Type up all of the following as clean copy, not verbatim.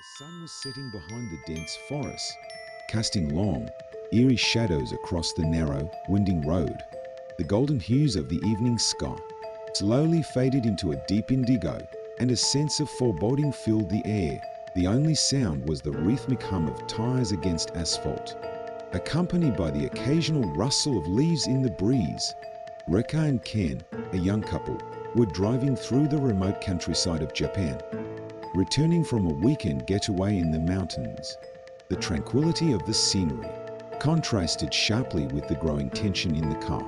The sun was setting behind the dense forest, casting long, eerie shadows across the narrow, winding road. The golden hues of the evening sky slowly faded into a deep indigo, and a sense of foreboding filled the air. The only sound was the rhythmic hum of tires against asphalt, accompanied by the occasional rustle of leaves in the breeze. Reka and Ken, a young couple, were driving through the remote countryside of Japan, returning from a weekend getaway in the mountains. The tranquility of the scenery contrasted sharply with the growing tension in the car.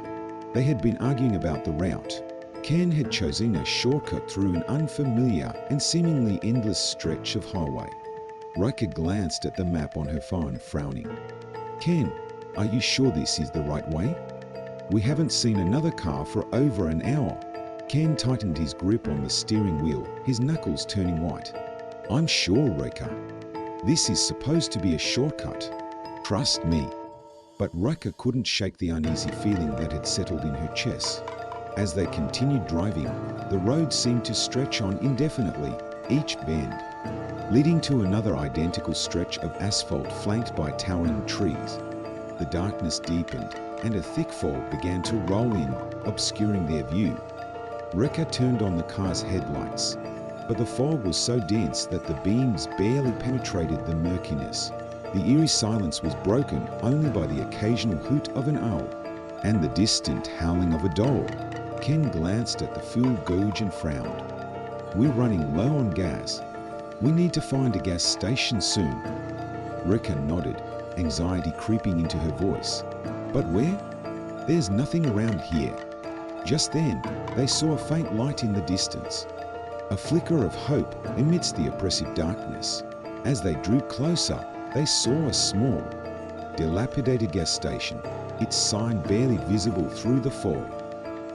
They had been arguing about the route. Ken had chosen a shortcut through an unfamiliar and seemingly endless stretch of highway. Rika glanced at the map on her phone, frowning. "Ken, are you sure this is the right way? We haven't seen another car for over an hour." Ken tightened his grip on the steering wheel, his knuckles turning white. "I'm sure, Rika. This is supposed to be a shortcut. Trust me." But Rika couldn't shake the uneasy feeling that had settled in her chest. As they continued driving, the road seemed to stretch on indefinitely, each bend leading to another identical stretch of asphalt flanked by towering trees. The darkness deepened, and a thick fog began to roll in, obscuring their view. Reka turned on the car's headlights, but the fog was so dense that the beams barely penetrated the murkiness. The eerie silence was broken only by the occasional hoot of an owl and the distant howling of a dog. Ken glanced at the fuel gauge and frowned. "We're running low on gas. We need to find a gas station soon." Reka nodded, anxiety creeping into her voice. "But where? There's nothing around here." Just then, they saw a faint light in the distance, a flicker of hope amidst the oppressive darkness. As they drew closer, they saw a small, dilapidated gas station, its sign barely visible through the fog.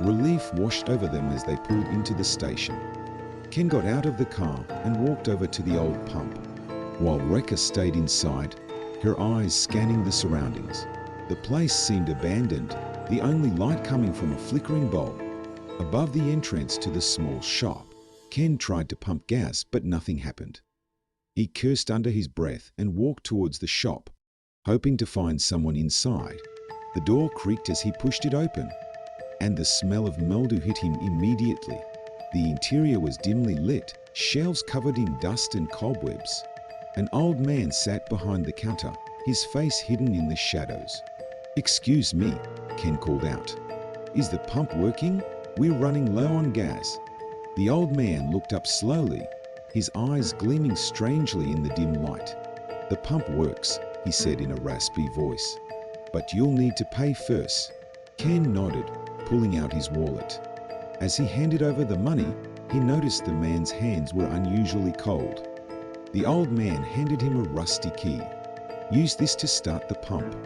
Relief washed over them as they pulled into the station. Ken got out of the car and walked over to the old pump, while Reka stayed inside, her eyes scanning the surroundings. The place seemed abandoned, the only light coming from a flickering bulb above the entrance to the small shop. Ken tried to pump gas, but nothing happened. He cursed under his breath and walked towards the shop, hoping to find someone inside. The door creaked as he pushed it open, and the smell of mildew hit him immediately. The interior was dimly lit, shelves covered in dust and cobwebs. An old man sat behind the counter, his face hidden in the shadows. "Excuse me," Ken called out. "Is the pump working? We're running low on gas." The old man looked up slowly, his eyes gleaming strangely in the dim light. "The pump works," he said in a raspy voice, "but you'll need to pay first." Ken nodded, pulling out his wallet. As he handed over the money, he noticed the man's hands were unusually cold. The old man handed him a rusty key. "Use this to start the pump."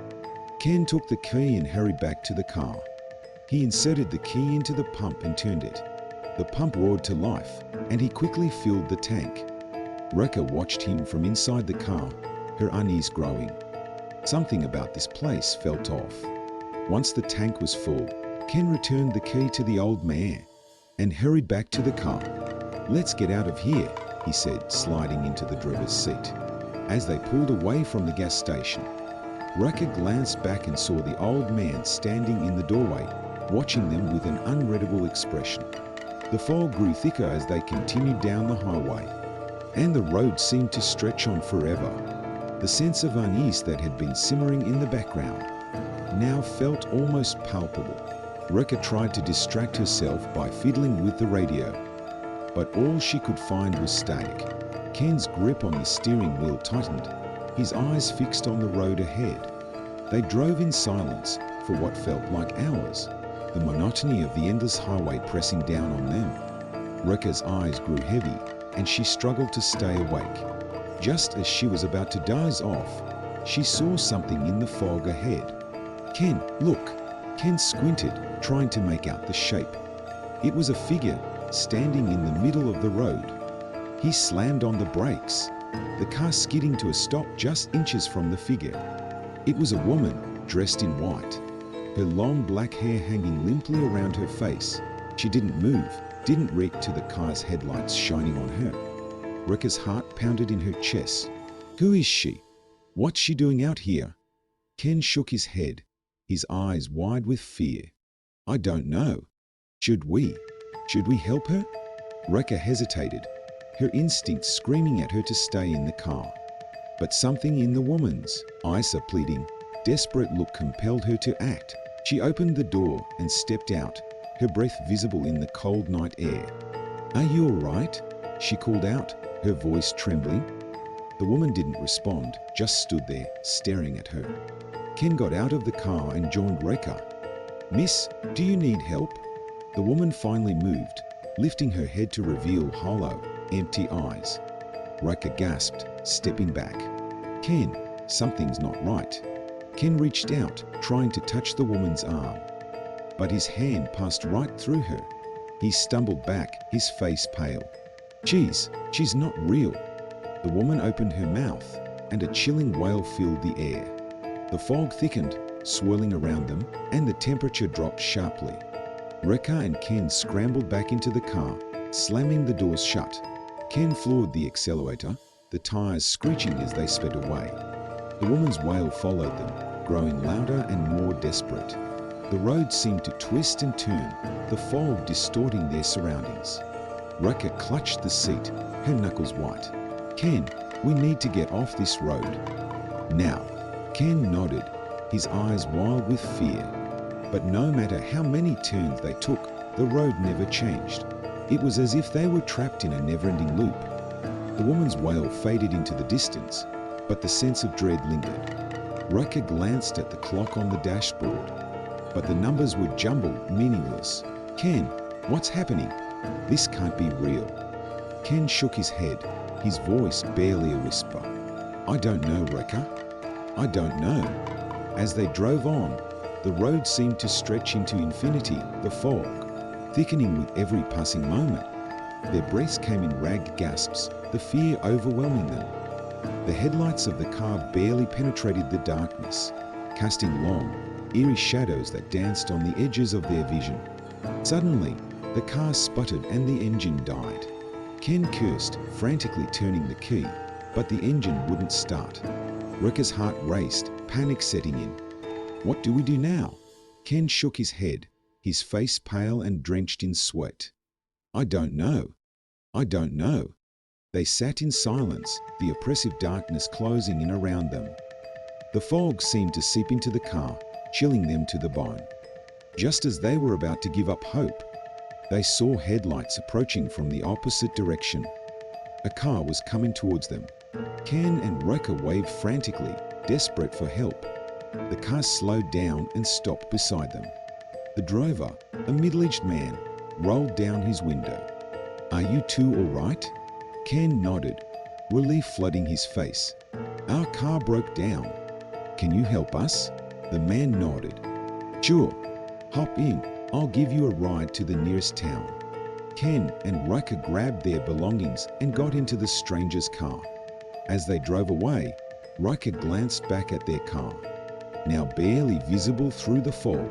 Ken took the key and hurried back to the car. He inserted the key into the pump and turned it. The pump roared to life, and he quickly filled the tank. Reka watched him from inside the car, her unease growing. Something about this place felt off. Once the tank was full, Ken returned the key to the old man and hurried back to the car. "Let's get out of here," he said, sliding into the driver's seat. As they pulled away from the gas station, Reka glanced back and saw the old man standing in the doorway, watching them with an unreadable expression. The fog grew thicker as they continued down the highway, and the road seemed to stretch on forever. The sense of unease that had been simmering in the background now felt almost palpable. Reka tried to distract herself by fiddling with the radio, but all she could find was static. Ken's grip on the steering wheel tightened, his eyes fixed on the road ahead. They drove in silence for what felt like hours, the monotony of the endless highway pressing down on them. Reka's eyes grew heavy, and she struggled to stay awake. Just as she was about to doze off, she saw something in the fog ahead. "Ken, look!" Ken squinted, trying to make out the shape. It was a figure standing in the middle of the road. He slammed on the brakes, the car skidding to a stop just inches from the figure. It was a woman dressed in white, her long black hair hanging limply around her face. She didn't move, didn't react to the car's headlights shining on her. Rekka's heart pounded in her chest. Who is she? What's she doing out here? Ken shook his head, his eyes wide with fear. I don't know. Should we help her? Rekka hesitated, her instincts screaming at her to stay in the car. But something in the woman's eyes, a pleading, desperate look compelled her to act. She opened the door and stepped out, her breath visible in the cold night air. Are you all right? She called out, her voice trembling. The woman didn't respond, just stood there, staring at her. Ken got out of the car and joined Rekka. Miss, do you need help? The woman finally moved, lifting her head to reveal hollow, empty eyes. Rekka gasped, stepping back. Ken, something's not right. Ken reached out, trying to touch the woman's arm. But his hand passed right through her. He stumbled back, his face pale. Geez, she's not real. The woman opened her mouth, and a chilling wail filled the air. The fog thickened, swirling around them, and the temperature dropped sharply. Rekka and Ken scrambled back into the car, slamming the doors shut. Ken floored the accelerator, the tires screeching as they sped away. The woman's wail followed them, growing louder and more desperate. The road seemed to twist and turn, the fog distorting their surroundings. Rekka clutched the seat, her knuckles white. Ken, we need to get off this road. Now. Ken nodded, his eyes wild with fear. But no matter how many turns they took, the road never changed. It was as if they were trapped in a never-ending loop. The woman's wail faded into the distance, but the sense of dread lingered. Rekka glanced at the clock on the dashboard, but the numbers were jumbled, meaningless. Ken, what's happening? This can't be real. Ken shook his head, his voice barely a whisper. I don't know, Rekka. I don't know. As they drove on, the road seemed to stretch into infinity, the fog, thickening with every passing moment. Their breaths came in ragged gasps, the fear overwhelming them. The headlights of the car barely penetrated the darkness, casting long, eerie shadows that danced on the edges of their vision. Suddenly, the car sputtered and the engine died. Ken cursed, frantically turning the key, but the engine wouldn't start. Rekka's heart raced, panic setting in. What do we do now? Ken shook his head, his face pale and drenched in sweat. I don't know. I don't know. They sat in silence, the oppressive darkness closing in around them. The fog seemed to seep into the car, chilling them to the bone. Just as they were about to give up hope, they saw headlights approaching from the opposite direction. A car was coming towards them. Ken and Rekka waved frantically, desperate for help. The car slowed down and stopped beside them. The driver, a middle-aged man, rolled down his window. Are you two all right? Ken nodded, relief flooding his face. Our car broke down. Can you help us? The man nodded. Sure. Hop in. I'll give you a ride to the nearest town. Ken and Rekka grabbed their belongings and got into the stranger's car. As they drove away, Rekka glanced back at their car, now barely visible through the fog.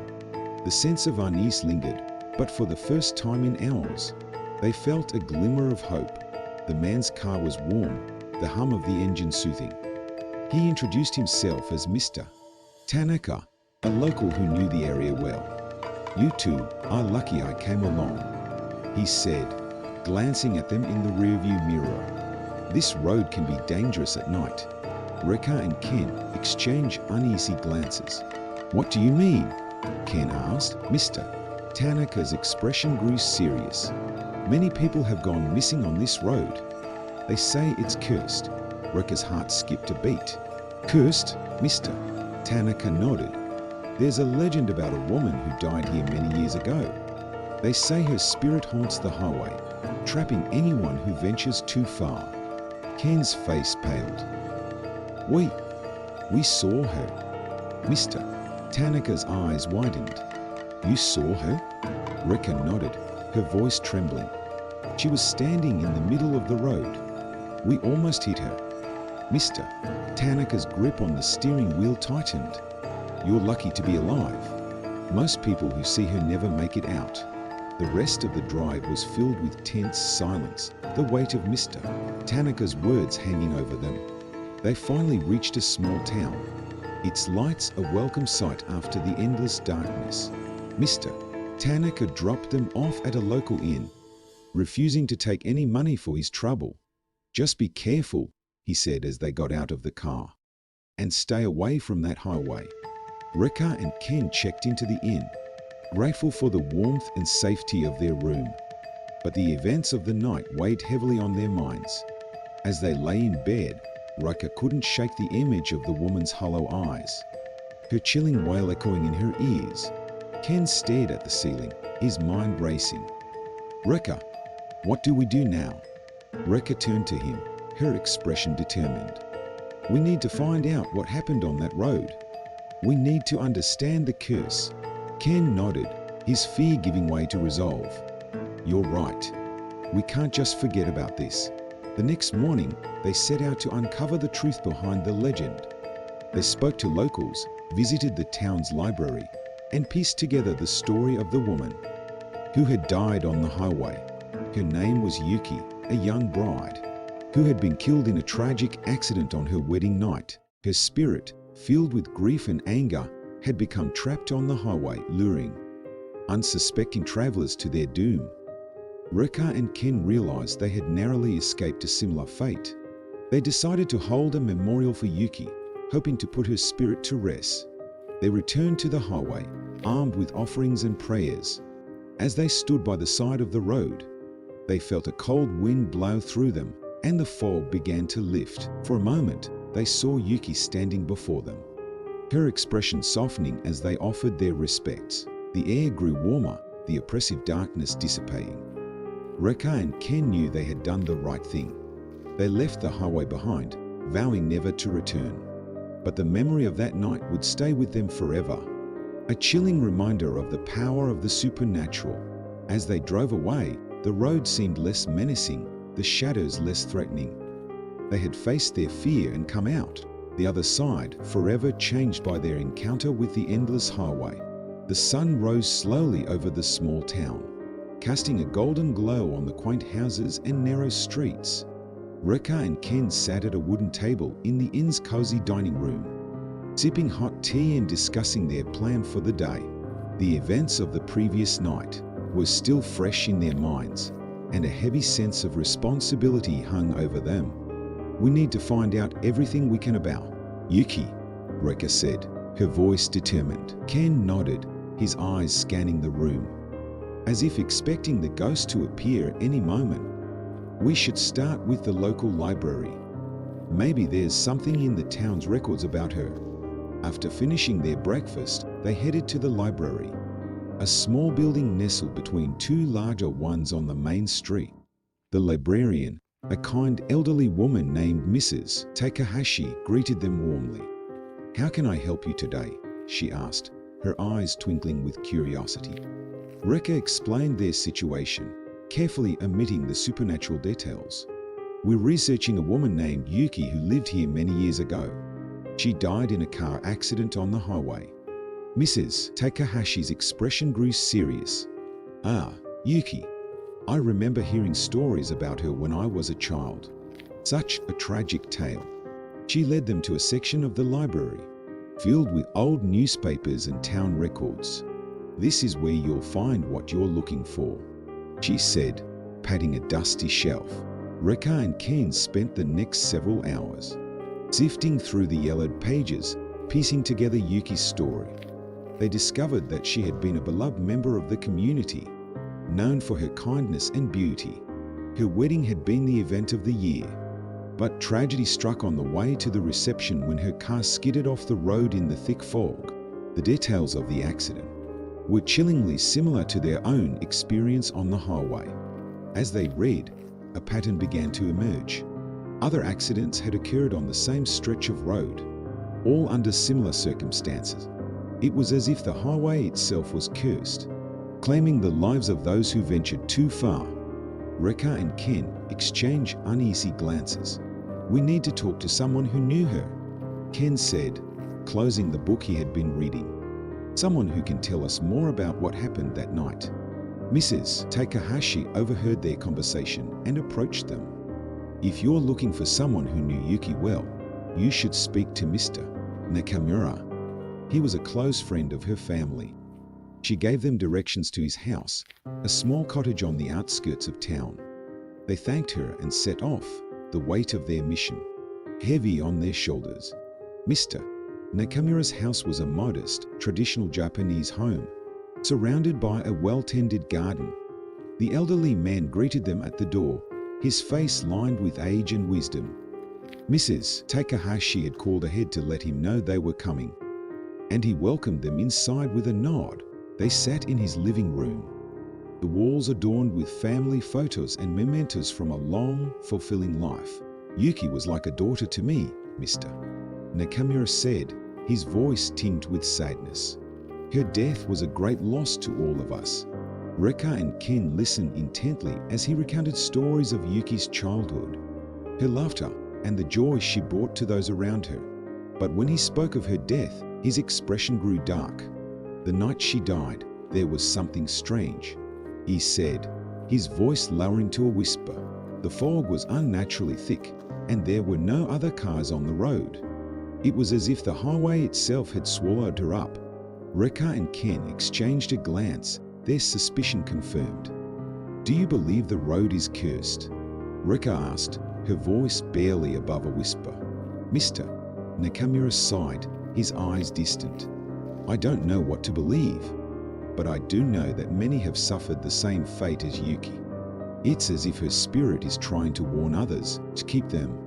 The sense of unease lingered, but for the first time in hours, they felt a glimmer of hope. The man's car was warm, the hum of the engine soothing. He introduced himself as Mr. Tanaka, a local who knew the area well. You two are lucky I came along, he said, glancing at them in the rearview mirror. This road can be dangerous at night. Rekka and Ken exchanged uneasy glances. What do you mean? Ken asked. Mr. Tanaka's expression grew serious. Many people have gone missing on this road. They say it's cursed. Rekka's heart skipped a beat. Cursed, Mr. Tanaka nodded. There's a legend about a woman who died here many years ago. They say her spirit haunts the highway, trapping anyone who ventures too far. Ken's face paled. We saw her. Mr. Tanaka's eyes widened. You saw her? Rekka nodded, her voice trembling. She was standing in the middle of the road. We almost hit her. Mr. Tanaka's grip on the steering wheel tightened. You're lucky to be alive. Most people who see her never make it out. The rest of the drive was filled with tense silence, the weight of Mr. Tanaka's words hanging over them. They finally reached a small town, its lights a welcome sight after the endless darkness. Mr. Tanaka dropped them off at a local inn, refusing to take any money for his trouble. "Just be careful," he said as they got out of the car, "and stay away from that highway." Reka and Ken checked into the inn, grateful for the warmth and safety of their room. But the events of the night weighed heavily on their minds. As they lay in bed, Reka couldn't shake the image of the woman's hollow eyes, her chilling wail echoing in her ears. Ken stared at the ceiling, his mind racing. "Reka, what do we do now?" Reka turned to him, her expression determined. "We need to find out what happened on that road. We need to understand the curse." Ken nodded, his fear giving way to resolve. "You're right. We can't just forget about this." The next morning, they set out to uncover the truth behind the legend. They spoke to locals, visited the town's library, and pieced together the story of the woman who had died on the highway. Her name was Yuki, a young bride, who had been killed in a tragic accident on her wedding night. Her spirit, filled with grief and anger, had become trapped on the highway, luring unsuspecting travelers to their doom. Reka and Ken realized they had narrowly escaped a similar fate. They decided to hold a memorial for Yuki, hoping to put her spirit to rest. They returned to the highway, armed with offerings and prayers. As they stood by the side of the road, they felt a cold wind blow through them, and the fog began to lift. For a moment, they saw Yuki standing before them, her expression softening as they offered their respects. The air grew warmer, the oppressive darkness dissipating. Reka and Ken knew they had done the right thing. They left the highway behind, vowing never to return. But the memory of that night would stay with them forever, a chilling reminder of the power of the supernatural. As they drove away, the road seemed less menacing, the shadows less threatening. They had faced their fear and come out the other side, forever changed by their encounter with the endless highway. The sun rose slowly over the small town, casting a golden glow on the quaint houses and narrow streets. Reka and Ken sat at a wooden table in the inn's cozy dining room, sipping hot tea and discussing their plan for the day. The events of the previous night were still fresh in their minds, and a heavy sense of responsibility hung over them. "We need to find out everything we can about Yuki," Reka said, her voice determined. Ken nodded, his eyes scanning the room, as if expecting the ghost to appear at any moment. "We should start with the local library. Maybe there's something in the town's records about her." After finishing their breakfast, they headed to the library, a small building nestled between two larger ones on the main street. The librarian, a kind elderly woman named Mrs. Takahashi, greeted them warmly. "How can I help you today?" she asked, her eyes twinkling with curiosity. Reka explained their situation, carefully omitting the supernatural details. "We're researching a woman named Yuki who lived here many years ago. She died in a car accident on the highway." Mrs. Takahashi's expression grew serious. "Ah, Yuki. I remember hearing stories about her when I was a child. Such a tragic tale." She led them to a section of the library, filled with old newspapers and town records. "This is where you'll find what you're looking for," she said, patting a dusty shelf. Reka and Ken spent the next several hours sifting through the yellowed pages, piecing together Yuki's story. They discovered that she had been a beloved member of the community, known for her kindness and beauty. Her wedding had been the event of the year, but tragedy struck on the way to the reception when her car skidded off the road in the thick fog. The details of the accident were chillingly similar to their own experience on the highway. As they read, a pattern began to emerge. Other accidents had occurred on the same stretch of road, all under similar circumstances. It was as if the highway itself was cursed, claiming the lives of those who ventured too far. Reka and Ken exchanged uneasy glances. "We need to talk to someone who knew her," Ken said, closing the book he had been reading. "Someone who can tell us more about what happened that night." Mrs. Takahashi overheard their conversation and approached them. If you're looking for someone who knew Yuki well, you should speak to Mr. Nakamura. He was a close friend of her family. She gave them directions to his house, a small cottage on the outskirts of town. They thanked her and set off, the weight of their mission heavy on their shoulders. Mr. Nakamura's house was a modest, traditional Japanese home, surrounded by a well-tended garden. The elderly man greeted them at the door, his face lined with age and wisdom. Mrs. Takahashi had called ahead to let him know they were coming, and he welcomed them inside with a nod. They sat in his living room, the walls adorned with family photos and mementos from a long, fulfilling life. Yuki was like a daughter to me, Mr. Nakamura said, his voice tinged with sadness. Her death was a great loss to all of us. Reka and Ken listened intently as he recounted stories of Yuki's childhood, her laughter, and the joy she brought to those around her. But when he spoke of her death, his expression grew dark. The night she died, there was something strange, he said, his voice lowering to a whisper. The fog was unnaturally thick, and there were no other cars on the road. It was as if the highway itself had swallowed her up. Reka and Ken exchanged a glance, their suspicion confirmed. Do you believe the road is cursed? Reka asked, her voice barely above a whisper. Mr. Nakamura sighed, his eyes distant. I don't know what to believe, but I do know that many have suffered the same fate as Yuki. It's as if her spirit is trying to warn others to keep them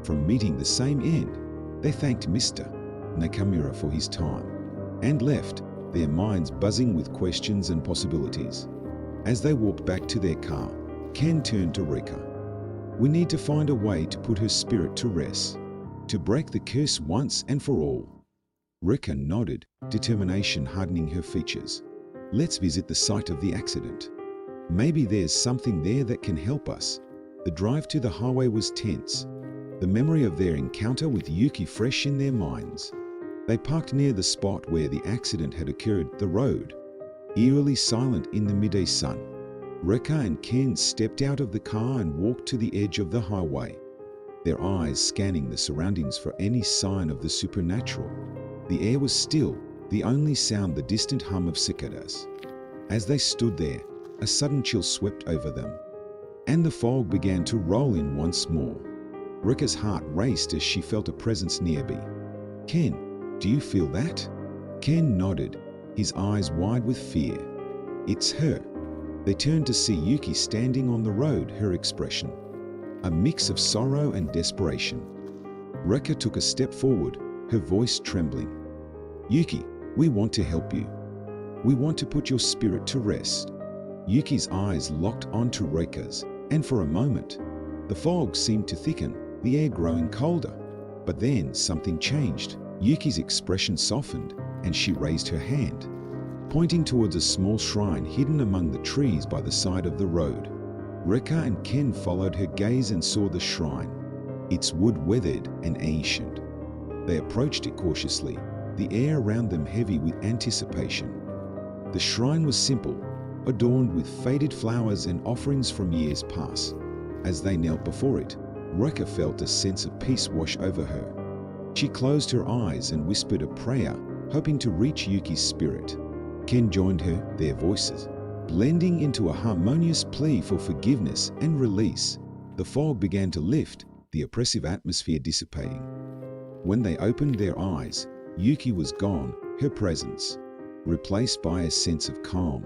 from meeting the same end. They thanked Mr. Nakamura for his time and left, their minds buzzing with questions and possibilities. As they walked back to their car, Ken turned to Reka. We need to find a way to put her spirit to rest, to break the curse once and for all. Reka nodded, determination hardening her features. Let's visit the site of the accident. Maybe there's something there that can help us. The drive to the highway was tense, the memory of their encounter with Yuki fresh in their minds. They parked near the spot where the accident had occurred, the road, eerily silent in the midday sun. Reka and Ken stepped out of the car and walked to the edge of the highway, their eyes scanning the surroundings for any sign of the supernatural. The air was still, the only sound the distant hum of cicadas. As they stood there, a sudden chill swept over them, and the fog began to roll in once more. Reka's heart raced as she felt a presence nearby. Ken, do you feel that? Ken nodded, his eyes wide with fear. It's her. They turned to see Yuki standing on the road, her expression a mix of sorrow and desperation. Reka took a step forward, her voice trembling. Yuki, we want to help you. We want to put your spirit to rest. Yuki's eyes locked onto Reka's, and for a moment, the fog seemed to thicken, the air growing colder. But then something changed. Yuki's expression softened, and she raised her hand, pointing towards a small shrine hidden among the trees by the side of the road. Reka and Ken followed her gaze and saw the shrine, its wood weathered and ancient. They approached it cautiously, the air around them heavy with anticipation. The shrine was simple, adorned with faded flowers and offerings from years past. As they knelt before it, Reka felt a sense of peace wash over her. She closed her eyes and whispered a prayer, hoping to reach Yuki's spirit. Ken joined her, their voices blending into a harmonious plea for forgiveness and release. The fog began to lift, the oppressive atmosphere dissipating. When they opened their eyes, Yuki was gone, her presence replaced by a sense of calm.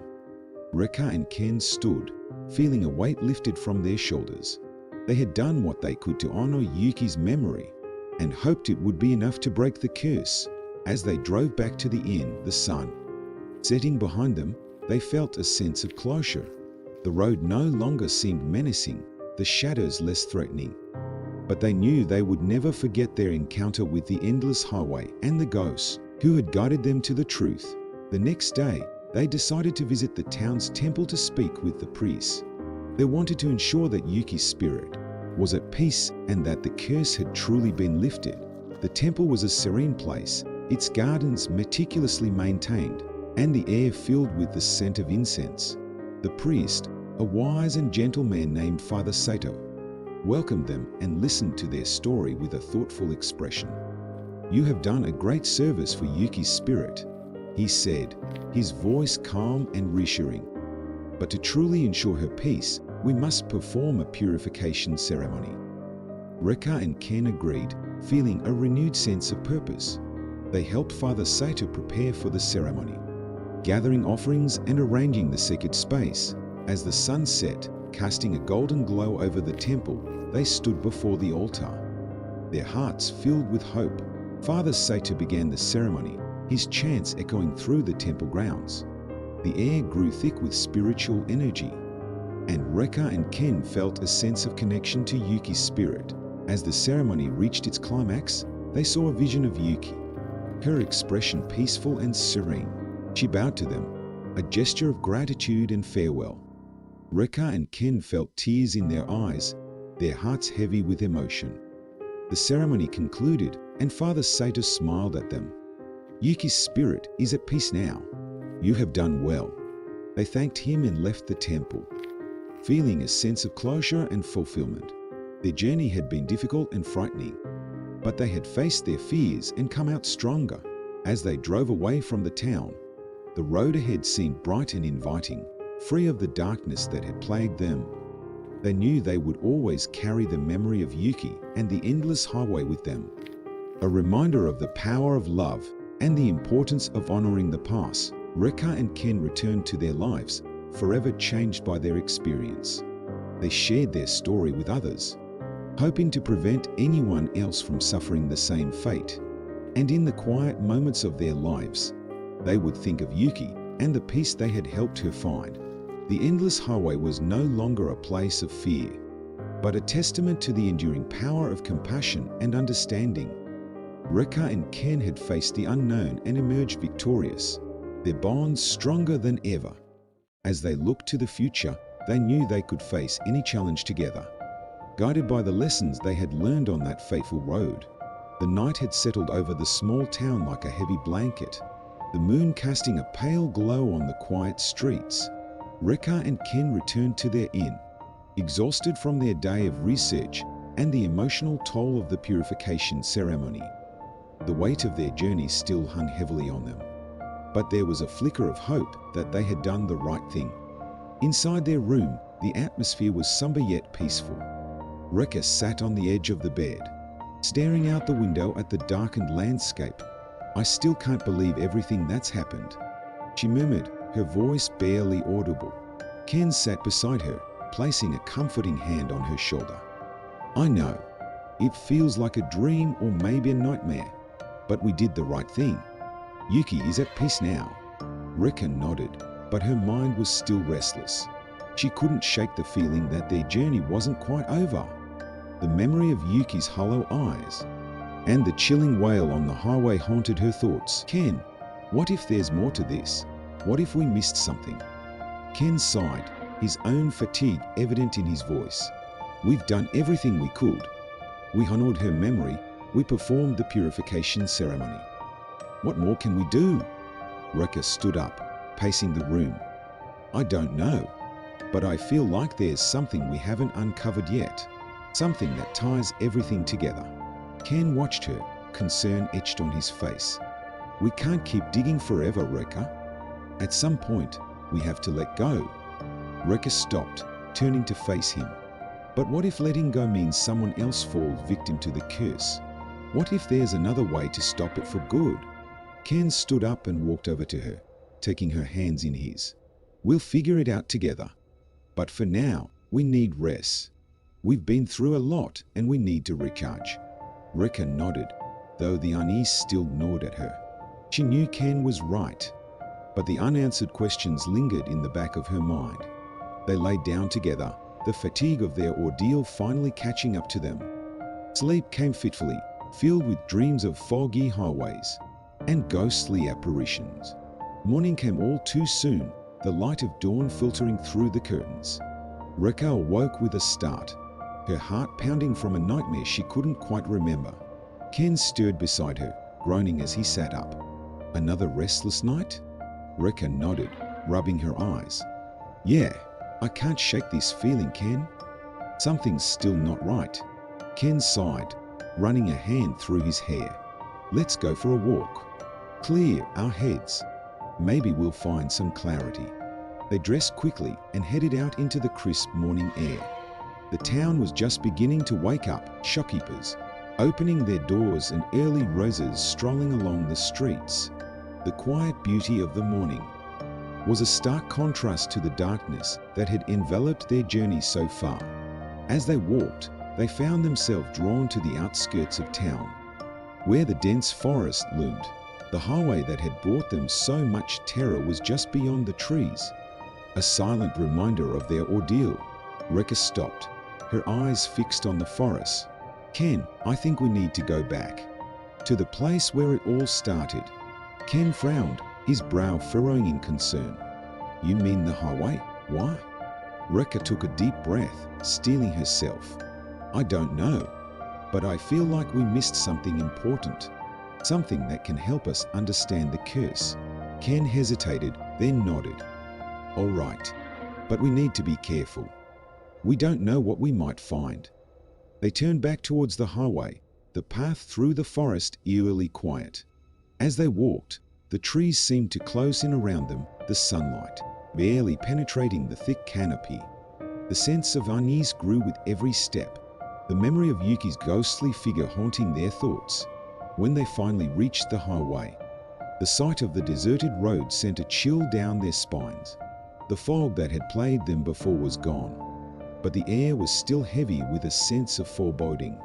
Reka and Ken stood, feeling a weight lifted from their shoulders. They had done what they could to honor Yuki's memory and hoped it would be enough to break the curse. As they drove back to the inn, the sun setting behind them, they felt a sense of closure. The road no longer seemed menacing, the shadows less threatening. But they knew they would never forget their encounter with the endless highway and the ghosts who had guided them to the truth. The next day, they decided to visit the town's temple to speak with the priests. They wanted to ensure that Yuki's spirit was at peace and that the curse had truly been lifted. The temple was a serene place, its gardens meticulously maintained, and the air filled with the scent of incense. The priest, a wise and gentle man named Father Sato, welcomed them and listened to their story with a thoughtful expression. "You have done a great service for Yuki's spirit," he said, his voice calm and reassuring. "But to truly ensure her peace, we must perform a purification ceremony." Reka and Ken agreed, feeling a renewed sense of purpose. They helped Father Sato prepare for the ceremony, gathering offerings and arranging the sacred space. As the sun set, casting a golden glow over the temple, they stood before the altar, their hearts filled with hope. Father Sato began the ceremony, his chants echoing through the temple grounds. The air grew thick with spiritual energy, and Reka and Ken felt a sense of connection to Yuki's spirit. As the ceremony reached its climax, they saw a vision of Yuki, her expression peaceful and serene. She bowed to them, a gesture of gratitude and farewell. Reka and Ken felt tears in their eyes, their hearts heavy with emotion. The ceremony concluded, and Father Sato smiled at them. "Yuki's spirit is at peace now. You have done well." They thanked him and left the temple, feeling a sense of closure and fulfillment. Their journey had been difficult and frightening, but they had faced their fears and come out stronger. As they drove away from the town, the road ahead seemed bright and inviting, free of the darkness that had plagued them. They knew they would always carry the memory of Yuki and the endless highway with them, a reminder of the power of love and the importance of honoring the past. Reka and Ken returned to their lives, forever changed by their experience. They shared their story with others, hoping to prevent anyone else from suffering the same fate. And in the quiet moments of their lives, they would think of Yuki and the peace they had helped her find. The endless highway was no longer a place of fear, but a testament to the enduring power of compassion and understanding. Reka and Ken had faced the unknown and emerged victorious, their bonds stronger than ever. As they looked to the future, they knew they could face any challenge together, guided by the lessons they had learned on that fateful road. The night had settled over the small town like a heavy blanket, the moon casting a pale glow on the quiet streets. Reka and Ken returned to their inn, exhausted from their day of research and the emotional toll of the purification ceremony. The weight of their journey still hung heavily on them, but there was a flicker of hope that they had done the right thing. Inside their room, the atmosphere was somber yet peaceful. Reka sat on the edge of the bed, staring out the window at the darkened landscape. "I still can't believe everything that's happened," she murmured, her voice barely audible. Ken sat beside her, placing a comforting hand on her shoulder. "I know. It feels like a dream or maybe a nightmare, but we did the right thing. Yuki is at peace now." Reka nodded, but her mind was still restless. She couldn't shake the feeling that their journey wasn't quite over. The memory of Yuki's hollow eyes and the chilling wail on the highway haunted her thoughts. "Ken, what if there's more to this? What if we missed something?" Ken sighed, his own fatigue evident in his voice. "We've done everything we could. We honored her memory. We performed the purification ceremony. What more can we do?" Reka stood up, pacing the room. "I don't know, but I feel like there's something we haven't uncovered yet. Something that ties everything together." Ken watched her, concern etched on his face. "We can't keep digging forever, Reka. At some point, we have to let go." Reka stopped, turning to face him. "But what if letting go means someone else falls victim to the curse? What if there's another way to stop it for good?" Ken stood up and walked over to her, taking her hands in his. "We'll figure it out together. But for now, we need rest. We've been through a lot and we need to recharge." Reka nodded, though the unease still gnawed at her. She knew Ken was right, but the unanswered questions lingered in the back of her mind. They lay down together, the fatigue of their ordeal finally catching up to them. Sleep came fitfully, filled with dreams of foggy highways and ghostly apparitions. Morning came all too soon, the light of dawn filtering through the curtains. Reka awoke with a start, her heart pounding from a nightmare she couldn't quite remember. Ken stirred beside her, groaning as he sat up. "Another restless night?" Reka nodded, rubbing her eyes. Yeah, I can't shake this feeling, Ken. Something's still not right. Ken sighed, running a hand through his hair. Let's go for a walk. Clear our heads. Maybe we'll find some clarity. They dressed quickly and headed out into the crisp morning air. The town was just beginning to wake up, shopkeepers opening their doors and early roses strolling along the streets. The quiet beauty of the morning was a stark contrast to the darkness that had enveloped their journey so far. As they walked, they found themselves drawn to the outskirts of town, where the dense forest loomed. The highway that had brought them so much terror was just beyond the trees, a silent reminder of their ordeal. Rekka stopped, her eyes fixed on the forest. Ken, I think we need to go back to the place where it all started. Ken frowned, his brow furrowing in concern. You mean the highway? Why? Rekka took a deep breath, steeling herself. I don't know, but I feel like we missed something important, something that can help us understand the curse. Ken hesitated, then nodded. All right, but we need to be careful. We don't know what we might find. They turned back towards the highway, the path through the forest eerily quiet. As they walked, the trees seemed to close in around them, the sunlight barely penetrating the thick canopy. The sense of unease grew with every step, the memory of Yuki's ghostly figure haunting their thoughts. When they finally reached the highway, the sight of the deserted road sent a chill down their spines. The fog that had plagued them before was gone, but the air was still heavy with a sense of foreboding.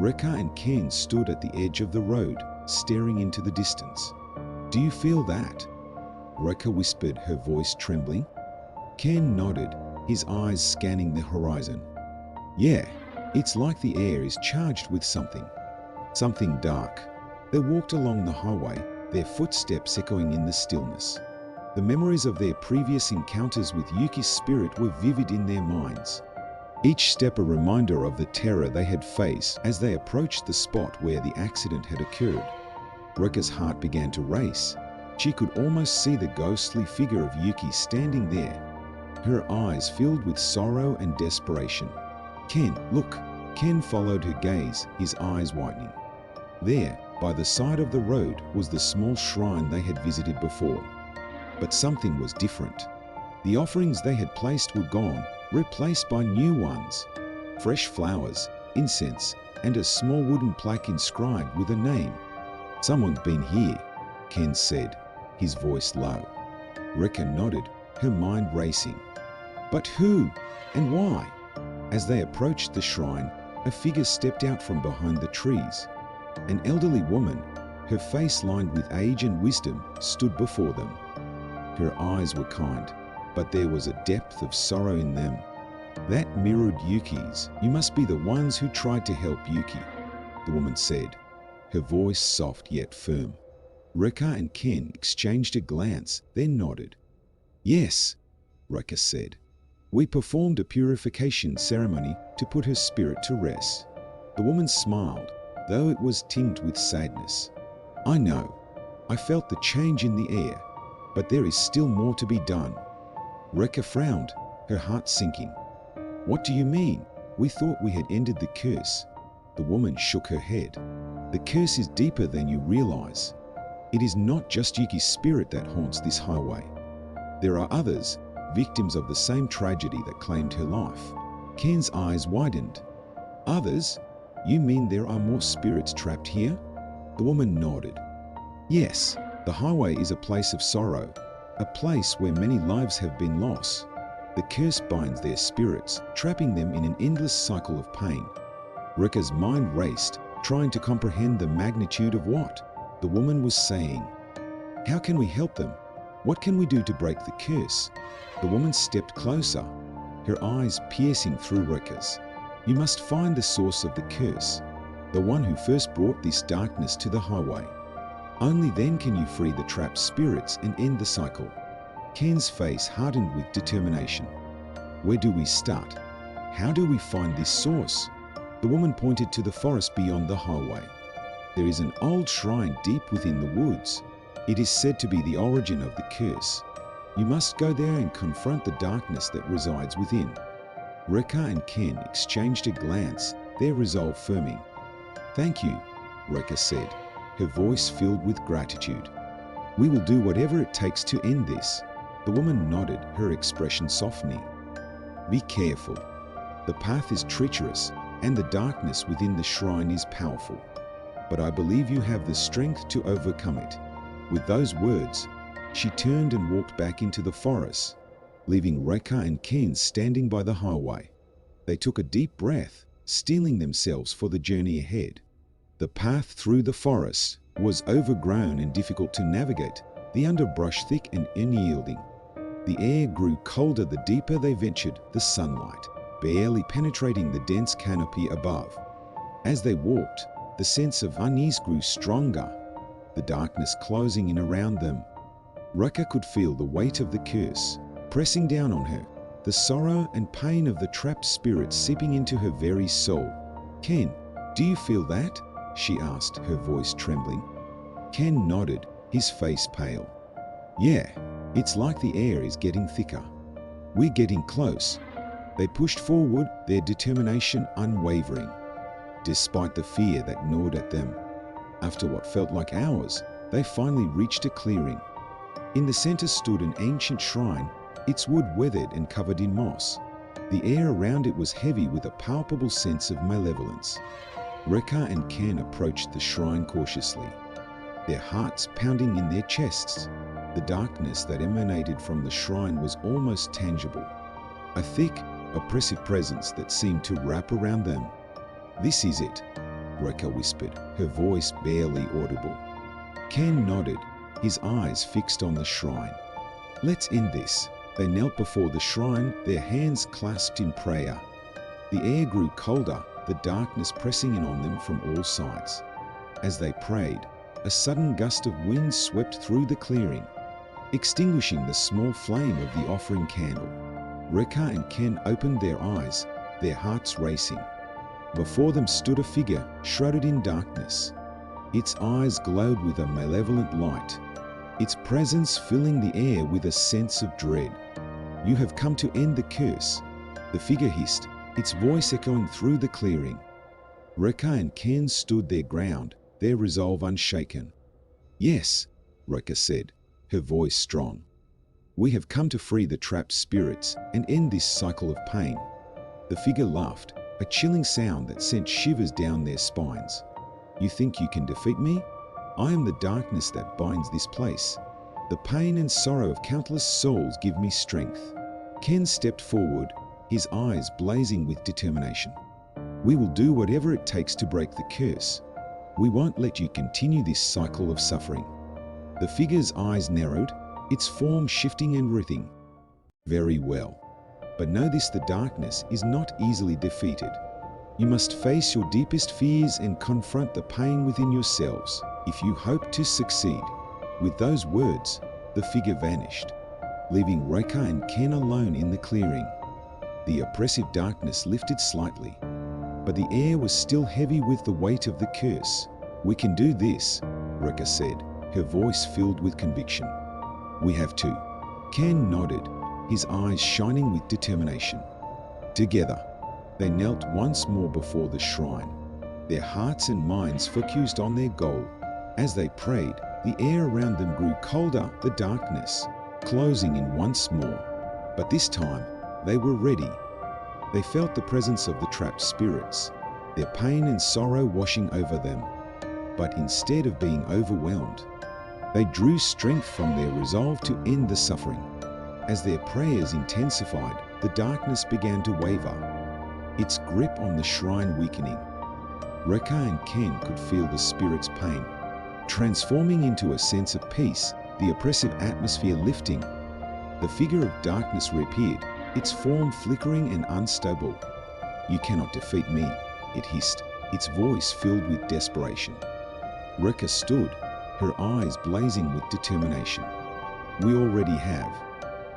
Rekka and Ken stood at the edge of the road, staring into the distance. Do you feel that? Rekka whispered, her voice trembling. Ken nodded, his eyes scanning the horizon. Yeah, it's like the air is charged with something dark. They walked along the highway, their footsteps echoing in the stillness. The memories of their previous encounters with Yuki's spirit were vivid in their minds, each step a reminder of the terror they had faced as they approached the spot where the accident had occurred. Rekka's heart began to race. She could almost see the ghostly figure of Yuki standing there, her eyes filled with sorrow and desperation. Ken, look. Ken followed her gaze, his eyes widening. There, by the side of the road, was the small shrine they had visited before. But something was different. The offerings they had placed were gone, replaced by new ones. Fresh flowers, incense, and a small wooden plaque inscribed with a name. Someone's been here, Ken said, his voice low. Rekka nodded, her mind racing. But who? And why? As they approached the shrine, a figure stepped out from behind the trees. An elderly woman, her face lined with age and wisdom, stood before them. Her eyes were kind, but there was a depth of sorrow in them that mirrored Yuki's. You must be the ones who tried to help Yuki, the woman said, her voice soft yet firm. Rekka and Ken exchanged a glance, then nodded. Yes, Rekka said. We performed a purification ceremony to put her spirit to rest. The woman smiled, though it was tinged with sadness. I know. I felt the change in the air, but there is still more to be done. Rekka frowned, her heart sinking. What do you mean? We thought we had ended the curse. The woman shook her head. The curse is deeper than you realize. It is not just Yuki's spirit that haunts this highway. There are others, victims of the same tragedy that claimed her life. Ken's eyes widened. Others? You mean there are more spirits trapped here? The woman nodded. Yes, the highway is a place of sorrow, a place where many lives have been lost. The curse binds their spirits, trapping them in an endless cycle of pain. Rekka's mind raced, trying to comprehend the magnitude of what the woman was saying. How can we help them? What can we do to break the curse? The woman stepped closer, her eyes piercing through Rekka's. You must find the source of the curse, the one who first brought this darkness to the highway. Only then can you free the trapped spirits and end the cycle. Ken's face hardened with determination. Where do we start? How do we find this source? The woman pointed to the forest beyond the highway. There is an old shrine deep within the woods. It is said to be the origin of the curse. You must go there and confront the darkness that resides within. Rekka and Ken exchanged a glance, their resolve firming. Thank you, Rekka said, her voice filled with gratitude. We will do whatever it takes to end this. The woman nodded, her expression softening. Be careful. The path is treacherous, and the darkness within the shrine is powerful. But I believe you have the strength to overcome it. With those words, she turned and walked back into the forest, leaving Rekka and Ken standing by the highway. They took a deep breath, steeling themselves for the journey ahead. The path through the forest was overgrown and difficult to navigate, the underbrush thick and unyielding. The air grew colder the deeper they ventured, the sunlight barely penetrating the dense canopy above. As they walked, the sense of unease grew stronger, the darkness closing in around them. Rekka could feel the weight of the curse pressing down on her, the sorrow and pain of the trapped spirit seeping into her very soul. Ken, do you feel that? She asked, her voice trembling. Ken nodded, his face pale. Yeah, it's like the air is getting thicker. We're getting close. They pushed forward, their determination unwavering, despite the fear that gnawed at them. After what felt like hours, they finally reached a clearing. In the center stood an ancient shrine, its wood weathered and covered in moss. The air around it was heavy with a palpable sense of malevolence. Rekka and Ken approached the shrine cautiously, their hearts pounding in their chests. The darkness that emanated from the shrine was almost tangible, a thick, oppressive presence that seemed to wrap around them. This is it, Rekka whispered, her voice barely audible. Ken nodded, his eyes fixed on the shrine. Let's end this. They knelt before the shrine, their hands clasped in prayer. The air grew colder, the darkness pressing in on them from all sides. As they prayed, a sudden gust of wind swept through the clearing, extinguishing the small flame of the offering candle. Rekka and Ken opened their eyes, their hearts racing. Before them stood a figure shrouded in darkness. Its eyes glowed with a malevolent light, its presence filling the air with a sense of dread. You have come to end the curse, the figure hissed, its voice echoing through the clearing. Rekka and Ken stood their ground, their resolve unshaken. Yes, Rekka said, her voice strong. We have come to free the trapped spirits and end this cycle of pain. The figure laughed, a chilling sound that sent shivers down their spines. You think you can defeat me? I am the darkness that binds this place. The pain and sorrow of countless souls give me strength. Ken stepped forward, his eyes blazing with determination. We will do whatever it takes to break the curse. We won't let you continue this cycle of suffering. The figure's eyes narrowed, its form shifting and writhing. Very well. But know this, the darkness is not easily defeated. You must face your deepest fears and confront the pain within yourselves if you hope to succeed. With those words, the figure vanished, leaving Rekka and Ken alone in the clearing. The oppressive darkness lifted slightly, but the air was still heavy with the weight of the curse. We can do this, Rekka said, her voice filled with conviction. We have to. Ken nodded, his eyes shining with determination. Together, they knelt once more before the shrine, their hearts and minds focused on their goal. As they prayed, the air around them grew colder, the darkness closing in once more. But this time, they were ready. They felt the presence of the trapped spirits, their pain and sorrow washing over them. But instead of being overwhelmed, they drew strength from their resolve to end the suffering. As their prayers intensified, the darkness began to waver, its grip on the shrine weakening. Rekka and Ken could feel the spirit's pain, transforming into a sense of peace, the oppressive atmosphere lifting. The figure of darkness reappeared, its form flickering and unstable. You cannot defeat me, it hissed, its voice filled with desperation. Rekka stood, her eyes blazing with determination. We already have.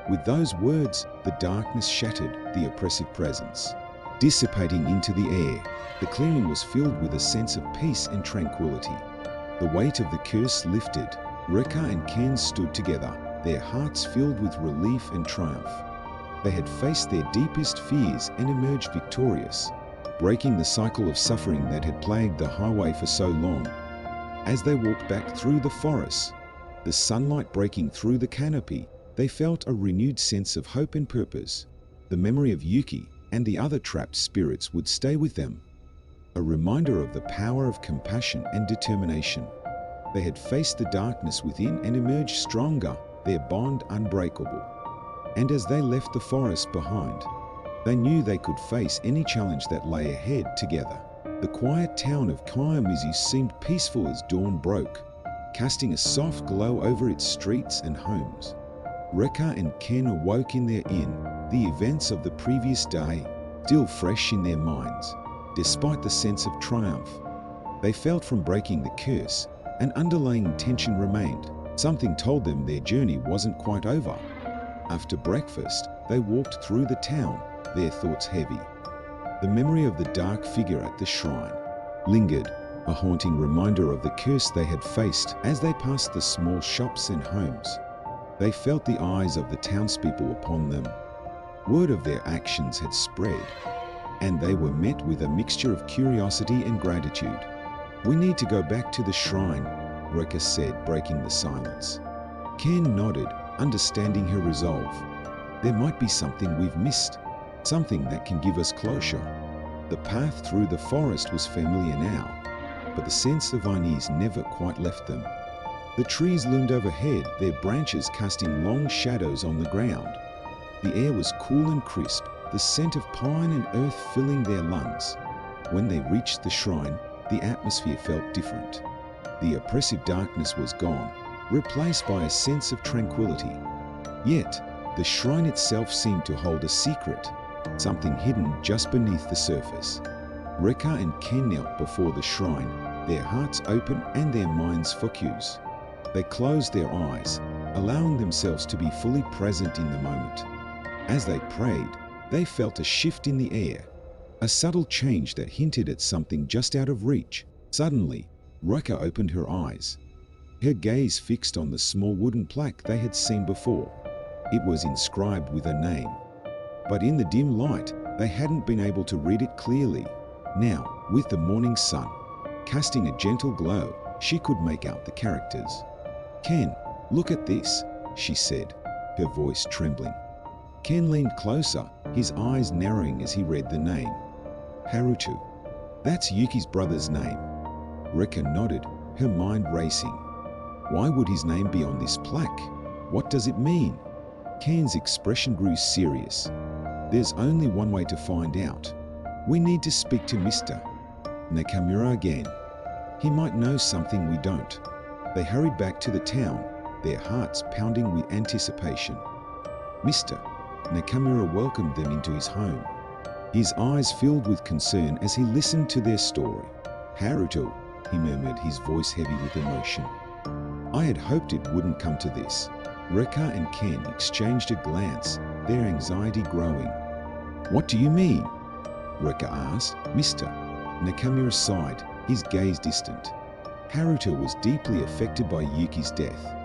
With those words, the darkness shattered, the oppressive presence dissipating into the air. The clearing was filled with a sense of peace and tranquility. The weight of the curse lifted. Rekka and Ken stood together, their hearts filled with relief and triumph. They had faced their deepest fears and emerged victorious, breaking the cycle of suffering that had plagued the highway for so long. As they walked back through the forest, the sunlight breaking through the canopy, they felt a renewed sense of hope and purpose. The memory of Yuki and the other trapped spirits would stay with them, a reminder of the power of compassion and determination. They had faced the darkness within and emerged stronger, their bond unbreakable. And as they left the forest behind, they knew they could face any challenge that lay ahead together. The quiet town of Kiyomizu seemed peaceful as dawn broke, casting a soft glow over its streets and homes. Reka and Ken awoke in their inn, the events of the previous day still fresh in their minds. Despite the sense of triumph they felt from breaking the curse, an underlying tension remained. Something told them their journey wasn't quite over. After breakfast, they walked through the town, their thoughts heavy. The memory of the dark figure at the shrine lingered, a haunting reminder of the curse they had faced. As they passed the small shops and homes, they felt the eyes of the townspeople upon them. Word of their actions had spread, and they were met with a mixture of curiosity and gratitude. "We need to go back to the shrine," Reka said, breaking the silence. Ken nodded, understanding her resolve. "There might be something we've missed, something that can give us closure." The path through the forest was familiar now, but the sense of unease never quite left them. The trees loomed overhead, their branches casting long shadows on the ground. The air was cool and crisp, the scent of pine and earth filling their lungs. When they reached the shrine, the atmosphere felt different. The oppressive darkness was gone, replaced by a sense of tranquility. Yet, the shrine itself seemed to hold a secret, something hidden just beneath the surface. Reka and Ken knelt before the shrine, their hearts open and their minds focused. They closed their eyes, allowing themselves to be fully present in the moment. As they prayed, they felt a shift in the air, a subtle change that hinted at something just out of reach. Suddenly, Reka opened her eyes, her gaze fixed on the small wooden plaque they had seen before. It was inscribed with a name, but in the dim light, they hadn't been able to read it clearly. Now, with the morning sun casting a gentle glow, she could make out the characters. "Ken, look at this," she said, her voice trembling. Ken leaned closer, his eyes narrowing as he read the name. "Haruto. That's Yuki's brother's name." Reka nodded, her mind racing. Why would his name be on this plaque? What does it mean? Ken's expression grew serious. "There's only one way to find out. We need to speak to Mr. Nakamura again. He might know something we don't." They hurried back to the town, their hearts pounding with anticipation. Mr. Nakamura welcomed them into his home, his eyes filled with concern as he listened to their story. "Haruto," he murmured, his voice heavy with emotion. "I had hoped it wouldn't come to this." Reka and Ken exchanged a glance, their anxiety growing. "What do you mean?" Reka asked. Mr. Nakamura sighed, his gaze distant. Haruto was deeply affected by Yuki's death.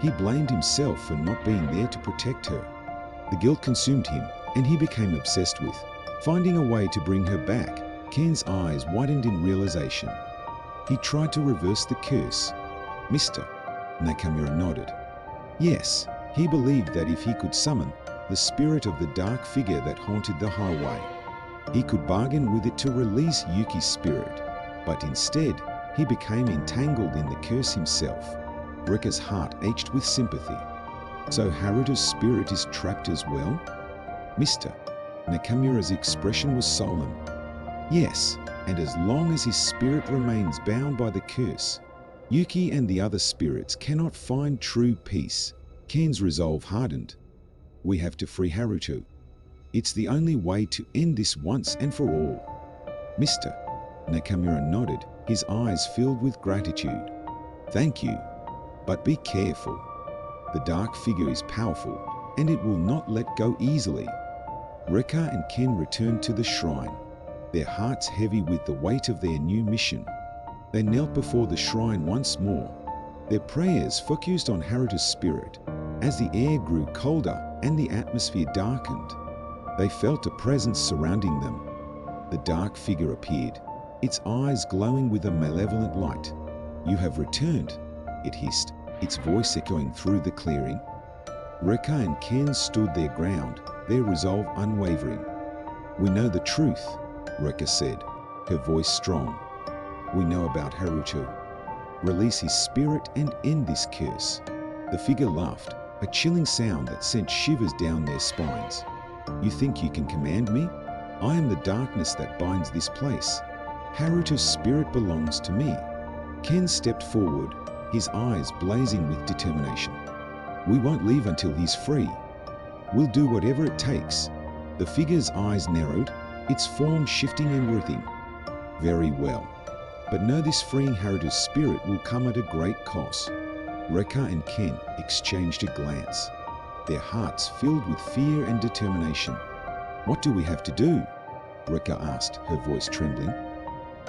He blamed himself for not being there to protect her. The guilt consumed him, and he became obsessed with finding a way to bring her back. Ken's eyes widened in realization. He tried to reverse the curse. Mr. Nakamura nodded. Yes, he believed that if he could summon the spirit of the dark figure that haunted the highway, he could bargain with it to release Yuki's spirit. But instead, he became entangled in the curse himself. Reka's heart ached with sympathy. "So Haruto's spirit is trapped as well?" Mr. Nakamura's expression was solemn. "Yes, and as long as his spirit remains bound by the curse, Yuki and the other spirits cannot find true peace." Ken's resolve hardened. "We have to free Haruto. It's the only way to end this once and for all." Mr. Nakamura nodded, his eyes filled with gratitude. "Thank you, but be careful. The dark figure is powerful, and it will not let go easily." Reka and Ken returned to the shrine, their hearts heavy with the weight of their new mission. They knelt before the shrine once more, their prayers focused on Haruto's spirit, As the air grew colder and the atmosphere darkened, they felt a presence surrounding them. The dark figure appeared, its eyes glowing with a malevolent light. "You have returned," it hissed, its voice echoing through the clearing. Rekka and Ken stood their ground, their resolve unwavering. "We know the truth," Rekka said, her voice strong. "We know about Haruto. Release his spirit and end this curse." The figure laughed, a chilling sound that sent shivers down their spines. "You think you can command me? I am the darkness that binds this place. Haruto's spirit belongs to me." Ken stepped forward, his eyes blazing with determination. "We won't leave until he's free. We'll do whatever it takes." The figure's eyes narrowed, its form shifting and writhing. "Very well. But know this: freeing Haruto's spirit will come at a great cost." Rekka and Ken exchanged a glance, their hearts filled with fear and determination. "What do we have to do?" Rekka asked, her voice trembling.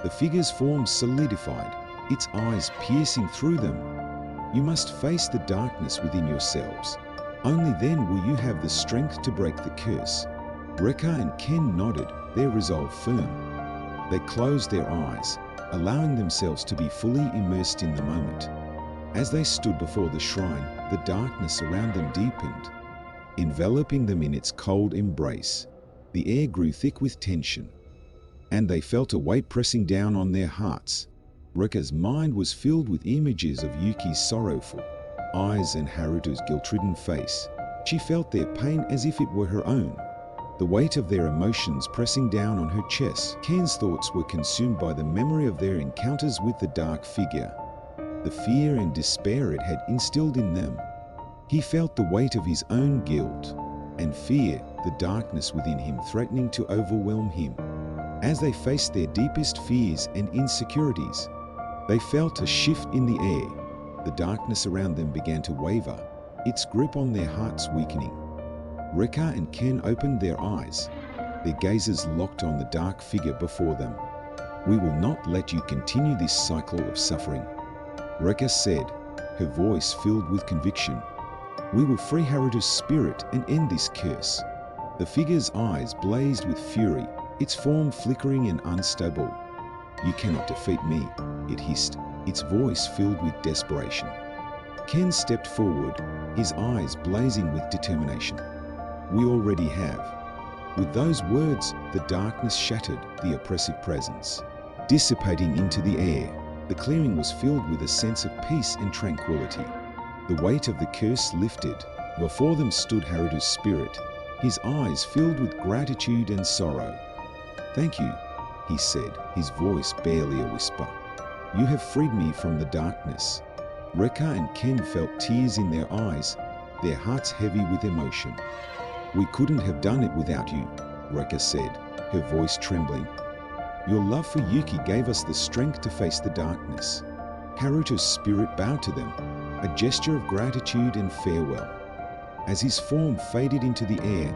The figure's form solidified, its eyes piercing through them. "You must face the darkness within yourselves. Only then will you have the strength to break the curse." Rekka and Ken nodded, their resolve firm. They closed their eyes, allowing themselves to be fully immersed in the moment. As they stood before the shrine, the darkness around them deepened, enveloping them in its cold embrace. The air grew thick with tension, and they felt a weight pressing down on their hearts. Rekka's mind was filled with images of Yuki's sorrowful eyes and Haruto's guilt-ridden face. She felt their pain as if it were her own, the weight of their emotions pressing down on her chest. Ken's thoughts were consumed by the memory of their encounters with the dark figure, the fear and despair it had instilled in them. He felt the weight of his own guilt and fear, the darkness within him threatening to overwhelm him. As they faced their deepest fears and insecurities, they felt a shift in the air. The darkness around them began to waver, its grip on their hearts weakening. Rekka and Ken opened their eyes, their gazes locked on the dark figure before them. "We will not let you continue this cycle of suffering," Rekka said, her voice filled with conviction. "We will free Haruto's spirit and end this curse." The figure's eyes blazed with fury, its form flickering and unstable. "You cannot defeat me," it hissed, its voice filled with desperation. Ken stepped forward, his eyes blazing with determination. "We already have." With those words, the darkness shattered, the oppressive presence dissipating into the air. The clearing was filled with a sense of peace and tranquility. The weight of the curse lifted. Before them stood Haruto's spirit, his eyes filled with gratitude and sorrow. "Thank you," he said, his voice barely a whisper. "You have freed me from the darkness." Rekka and Ken felt tears in their eyes, their hearts heavy with emotion. "We couldn't have done it without you," Rekka said, her voice trembling. "Your love for Yuki gave us the strength to face the darkness." Haruto's spirit bowed to them, a gesture of gratitude and farewell. As his form faded into the air,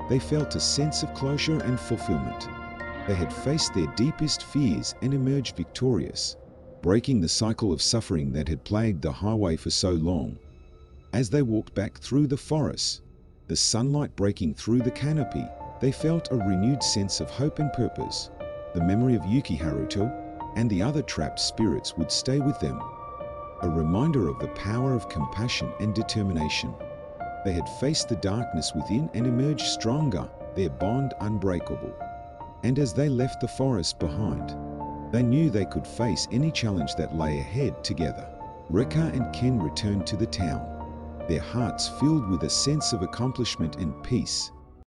they felt a sense of closure and fulfillment. They had faced their deepest fears and emerged victorious, breaking the cycle of suffering that had plagued the highway for so long. As they walked back through the forest, the sunlight breaking through the canopy, they felt a renewed sense of hope and purpose. The memory of Yuki Haruto and the other trapped spirits would stay with them, a reminder of the power of compassion and determination. They had faced the darkness within and emerged stronger, their bond unbreakable. And as they left the forest behind, they knew they could face any challenge that lay ahead together. Rekka and Ken returned to the town, their hearts filled with a sense of accomplishment and peace.